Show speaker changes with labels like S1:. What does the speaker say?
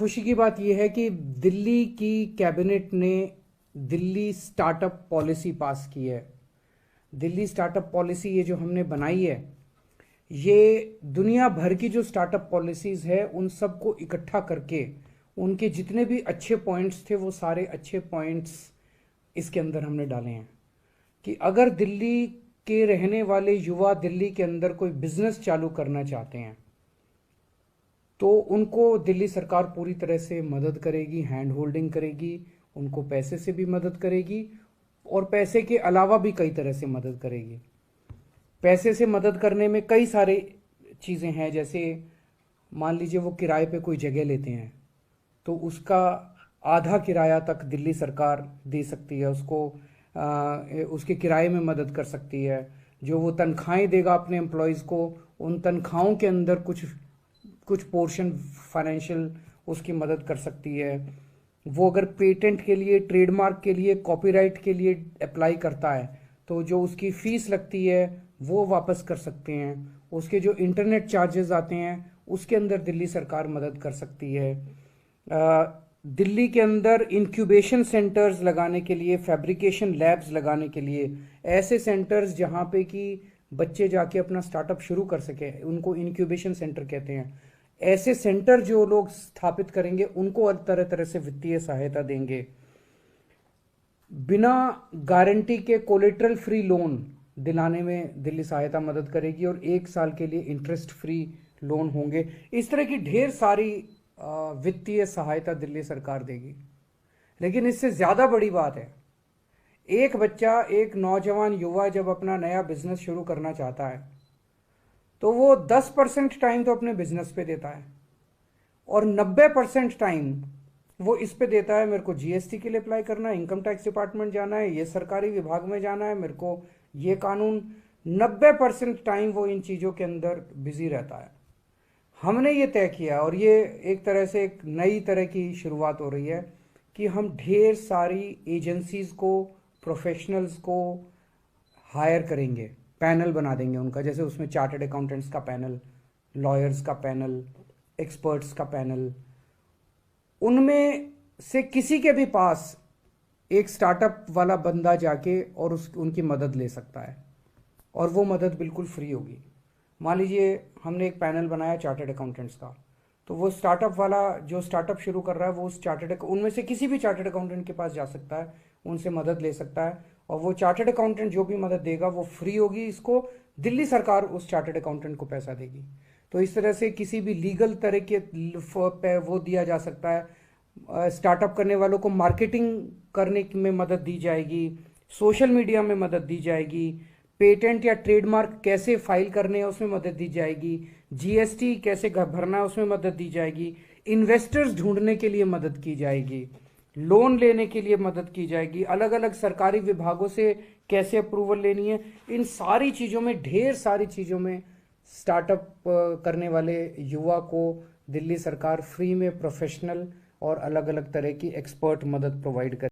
S1: खुशी की बात यह है कि दिल्ली की कैबिनेट ने दिल्ली स्टार्टअप पॉलिसी पास की है। दिल्ली स्टार्टअप पॉलिसी ये जो हमने बनाई है, ये दुनिया भर की जो स्टार्टअप पॉलिसीज़ है उन सबको इकट्ठा करके उनके जितने भी अच्छे पॉइंट्स थे वो सारे अच्छे पॉइंट्स इसके अंदर हमने डाले हैं कि अगर दिल्ली के रहने वाले युवा दिल्ली के अंदर कोई बिजनेस चालू करना चाहते हैं तो उनको दिल्ली सरकार पूरी तरह से मदद करेगी, हैंड होल्डिंग करेगी, उनको पैसे से भी मदद करेगी और पैसे के अलावा भी कई तरह से मदद करेगी। पैसे से मदद करने में कई सारे चीज़ें हैं, जैसे मान लीजिए वो किराए पे कोई जगह लेते हैं तो उसका आधा किराया तक दिल्ली सरकार दे सकती है, उसको उसके किराए में मदद कर सकती है। जो वो तनख्वाहें देगा अपने एम्प्लॉयज़ को, उन तनख्वाहों के अंदर कुछ कुछ पोर्शन फाइनेंशियल उसकी मदद कर सकती है। वो अगर पेटेंट के लिए, ट्रेडमार्क के लिए, कॉपीराइट के लिए अप्लाई करता है तो जो उसकी फ़ीस लगती है वो वापस कर सकते हैं। उसके जो इंटरनेट चार्जेस आते हैं उसके अंदर दिल्ली सरकार मदद कर सकती है। दिल्ली के अंदर इंक्यूबेशन सेंटर्स लगाने के लिए, फैब्रिकेशन लैब्स लगाने के लिए, ऐसे सेंटर्स जहाँ पे कि बच्चे जाके अपना स्टार्टअप शुरू कर सके, उनको इंक्यूबेशन सेंटर कहते हैं। ऐसे सेंटर जो लोग स्थापित करेंगे उनको तरह तरह से वित्तीय सहायता देंगे। बिना गारंटी के कोलेटरल फ्री लोन दिलाने में दिल्ली सहायता मदद करेगी और 1 साल के लिए इंटरेस्ट फ्री लोन होंगे। इस तरह की ढेर सारी वित्तीय सहायता दिल्ली सरकार देगी। लेकिन इससे ज़्यादा बड़ी बात है, एक बच्चा, एक नौजवान युवा जब अपना नया बिजनेस शुरू करना चाहता है तो वो 10% टाइम तो अपने बिजनेस पे देता है और 90% टाइम वो इस पे देता है, मेरे को जीएसटी के लिए अप्लाई करना है, इनकम टैक्स डिपार्टमेंट जाना है, ये सरकारी विभाग में जाना है, मेरे को ये कानून। 90% टाइम वो इन चीज़ों के अंदर बिजी रहता है। हमने ये तय किया और ये एक तरह से एक नई तरह की शुरुआत हो रही है कि हम ढेर सारी एजेंसीज को, प्रोफेशनल्स को हायर करेंगे, पैनल बना देंगे उनका, जैसे उसमें चार्टर्ड अकाउंटेंट्स का पैनल, लॉयर्स का पैनल, एक्सपर्ट्स का पैनल। उनमें से किसी के भी पास एक स्टार्टअप वाला बंदा जाके और उनकी मदद ले सकता है और वो मदद बिल्कुल फ्री होगी। मान लीजिए हमने एक पैनल बनाया चार्टर्ड अकाउंटेंट्स का, तो वो स्टार्टअप वाला जो स्टार्टअप शुरू कर रहा है वो उस उनमें से किसी भी चार्टर्ड अकाउंटेंट के पास जा सकता है, उनसे मदद ले सकता है और वो चार्टर्ड अकाउंटेंट जो भी मदद देगा वो फ्री होगी। इसको दिल्ली सरकार उस चार्टर्ड अकाउंटेंट को पैसा देगी। तो इस तरह से किसी भी लीगल तरह के वो दिया जा सकता है। स्टार्टअप करने वालों को मार्केटिंग करने में मदद दी जाएगी, सोशल मीडिया में मदद दी जाएगी, पेटेंट या ट्रेडमार्क कैसे फाइल करने हैं उसमें मदद दी जाएगी, जीएसटी कैसे भरना है उसमें मदद दी जाएगी, इन्वेस्टर्स ढूंढने के लिए मदद की जाएगी, लोन लेने के लिए मदद की जाएगी, अलग अलग सरकारी विभागों से कैसे अप्रूवल लेनी है। इन सारी चीज़ों में, ढेर सारी चीज़ों में स्टार्टअप करने वाले युवा को दिल्ली सरकार फ्री में प्रोफेशनल और अलग अलग तरह की एक्सपर्ट मदद प्रोवाइड कर